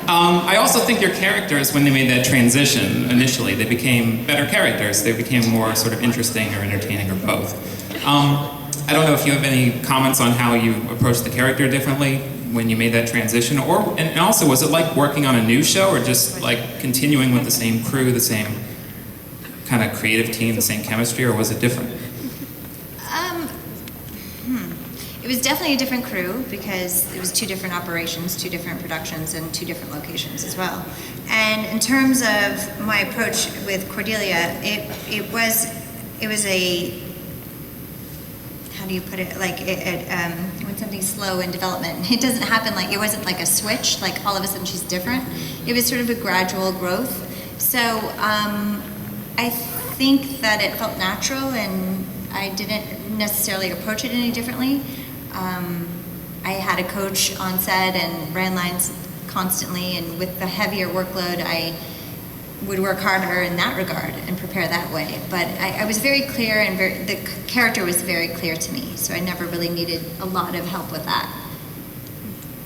I also think your characters, when they made that transition initially, they became better characters. They became more sort of interesting or entertaining or both. I don't know if you have any comments on how you approached the character differently when you made that transition, and also, was it like working on a new show, or just like continuing with the same crew, the same kind of creative team, the same chemistry, or was it different? It was definitely a different crew because it was 2 different operations, 2 different productions, and 2 different locations as well. And in terms of my approach with Cordelia, it was a, how do you put it, like when something's slow in development, it doesn't happen like, it wasn't like a switch, like all of a sudden she's different. It was sort of a gradual growth. So I think that it felt natural, and I didn't necessarily approach it any differently. I had a coach on set and ran lines constantly, and with the heavier workload, I would work harder in that regard and prepare that way. But I was very clear, and the character was very clear to me, so I never really needed a lot of help with that.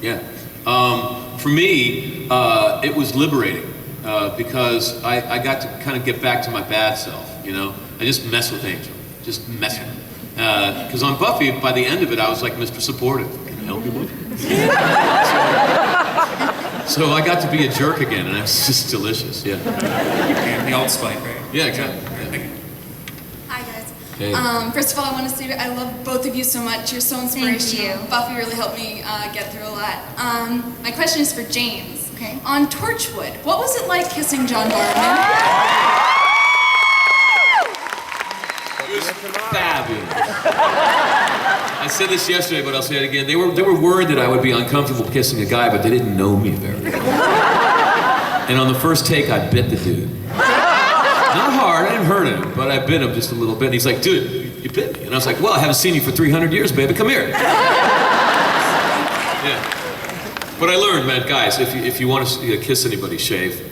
Yeah. For me, it was liberating because I got to kind of get back to my bad self, you know? I just mess with Angel, just mess with her. Because on Buffy, by the end of it, I was like Mr. Supportive. Can I help you with it? So I got to be a jerk again, and it was just delicious, yeah. The old Spike, right? Yeah, exactly. Yeah. Hi, guys. Hey. First of all, I want to say I love both of you so much. You're so inspirational. Thank you. Buffy really helped me get through a lot. My question is for James. Okay. On Torchwood, what was it like kissing John Barrowman? It was fabulous. I said this yesterday, but I'll say it again. They were worried that I would be uncomfortable kissing a guy, but they didn't know me very well. And on the first take, I bit the dude. Not hard, I didn't hurt him, but I bit him just a little bit. And he's like, dude, you bit me. And I was like, well, I haven't seen you for 300 years, baby, come here. Yeah. But I learned, man, guys, if you want to kiss anybody, shave.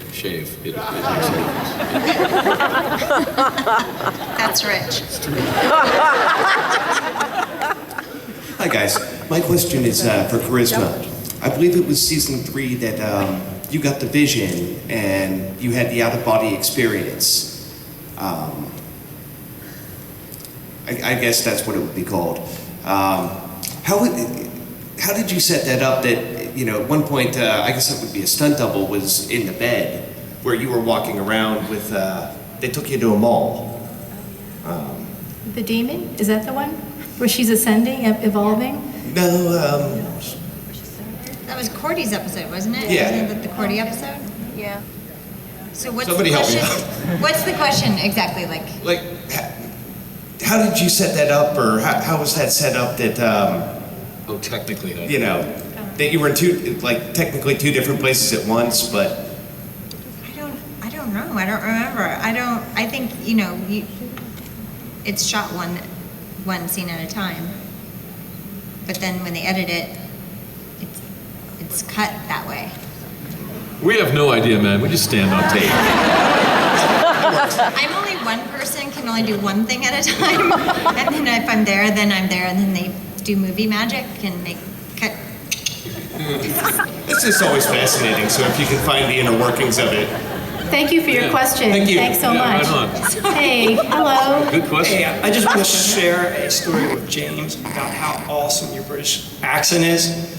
It makes a difference. That's rich. Hi guys, my question is for Charisma. I believe it was season 3 that you got the vision and you had the out-of-body experience. I guess that's what it would be called. How did you set that up that, you know, at one point, I guess it would be a stunt double was in the bed where you were walking around with, they took you to a mall. The demon? Is that the one? Where she's ascending, evolving? No, That was Cordy's episode, wasn't it? Yeah. Wasn't it the Cordy episode? Yeah. So what's Somebody the help me question? What's the question exactly? Like how did you set that up, or how was that set up that, Oh, technically, you know, that you were in technically 2 different places at once, but... I don't know. I don't remember. I think, you know, it's shot one scene at a time. But then when they edit it, it's cut that way. We have no idea, man. We just stand on tape. I'm only one person, can only do one thing at a time. And then if I'm there, then I'm there, and then they do movie magic and make cut. It's just always fascinating, so if you can find the inner workings of it. Thank you for your question. Thank you. Thanks so Yeah, much. right on. Hey, hello. Good question. Hey, I just want to share a story with James about how awesome your British accent is.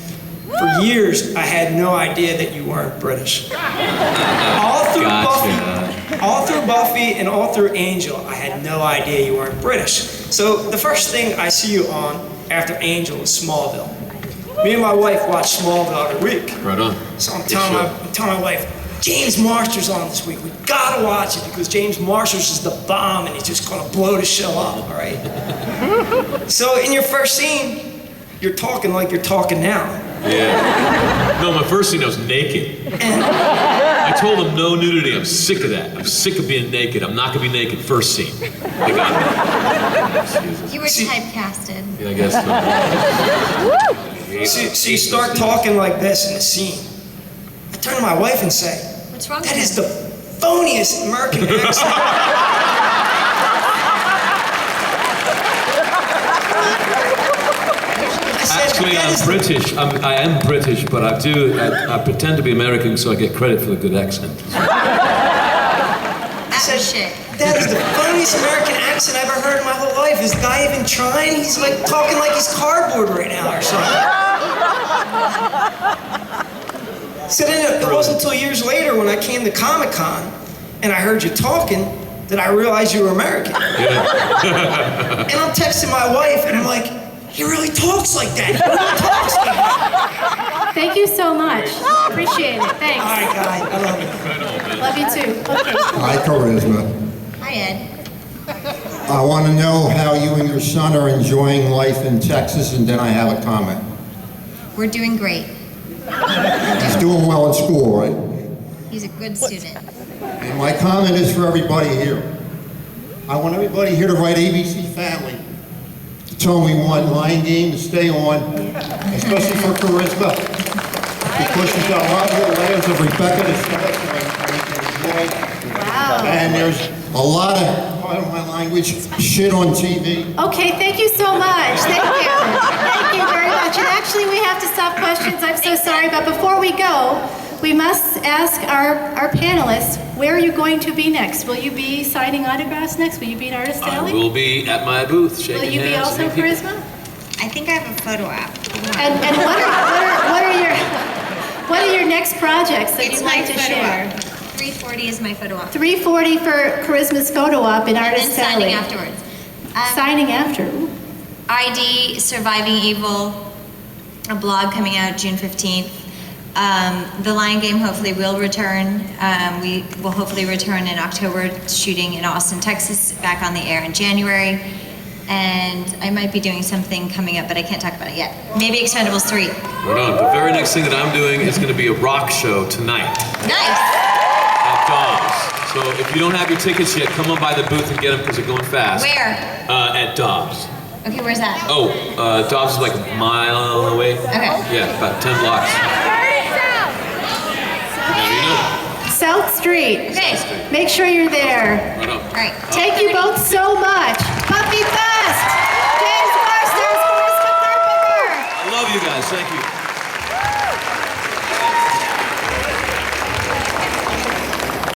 For years, I had no idea that you weren't British. All through Buffy and all through Angel, I had no idea you weren't British. So the first thing I see you on after Angel is Smallville. Me and my wife watch Smallville every week. Right on. So I'm telling my wife, James Marsters on this week. We gotta watch it because James Marsters is the bomb and he's just gonna blow the show up, all right? So in your first scene, you're talking like you're talking now. Yeah. No, my first scene I was naked. I told them no nudity. I'm sick of that. I'm sick of being naked. I'm not gonna be naked first scene. They got me. You were typecasted. Yeah, I guess so. So you start talking like this in the scene. I turn to my wife and say, What's wrong that with is the phoniest American accent. I said, Actually, that I'm is British. I am British, but I pretend to be American so I get credit for the good accent. That shit. That is the funniest American accent I've ever heard in my whole life. Is the guy even trying? He's like talking like he's cardboard right now or something. So then it wasn't until years later when I came to Comic-Con and I heard you talking that I realized you were American. Yeah. And I'm texting my wife and I'm like, he really talks like that. He really talks like that. Thank you so much. Appreciate it. All Thanks. right, guys. I love you. Love you too. Okay. Hi, Charisma. Hi, Ed. I want to know how you and your son are enjoying life in Texas, and then I have a comment. We're doing great. He's doing well in school, right? He's a good student. And my comment is for everybody here. I want everybody here to write ABC Family. Tell me one line game to stay on, especially for Charisma, because she's got a lot more layers of Rebecca to start and enjoy. Wow. And there's a lot of, pardon my language, shit on TV. Okay, thank you so much. Thank you. Thank you very much. And actually, we have to stop questions. I'm so sorry, but before we go, we must ask our panelists, where are you going to be next? Will you be signing autographs next? Will you be an artist I alley? will be at my booth shaking Will you be hands. also meeting people. Charisma? I think I have a photo app. And what are your next projects that It's you'd my like to photo share? op. 340 is my photo op. 340 for Charisma's photo op in And then Artist signing Alley. afterwards. Signing after. Ooh. ID Surviving Evil, a blog coming out June 15th. The Lion Game hopefully will return. We will hopefully return in October, shooting in Austin, Texas, back on the air in January. And I might be doing something coming up, but I can't talk about it yet. Maybe Expendables 3. Right on. The very next thing that I'm doing is going to be a rock show tonight Nice! at Dobbs. So if you don't have your tickets yet, come on by the booth and get them because they're going fast. Where? At Dobbs. Okay, where's that? Oh, Dobbs is like a mile away. Okay. Yeah, about 10 blocks. Now you know. South Street. Okay. Make sure you're there. Right on. All right. Thank you both so much. Buffy Fest! James Marsters, Carpenter. I love you guys. Thank you.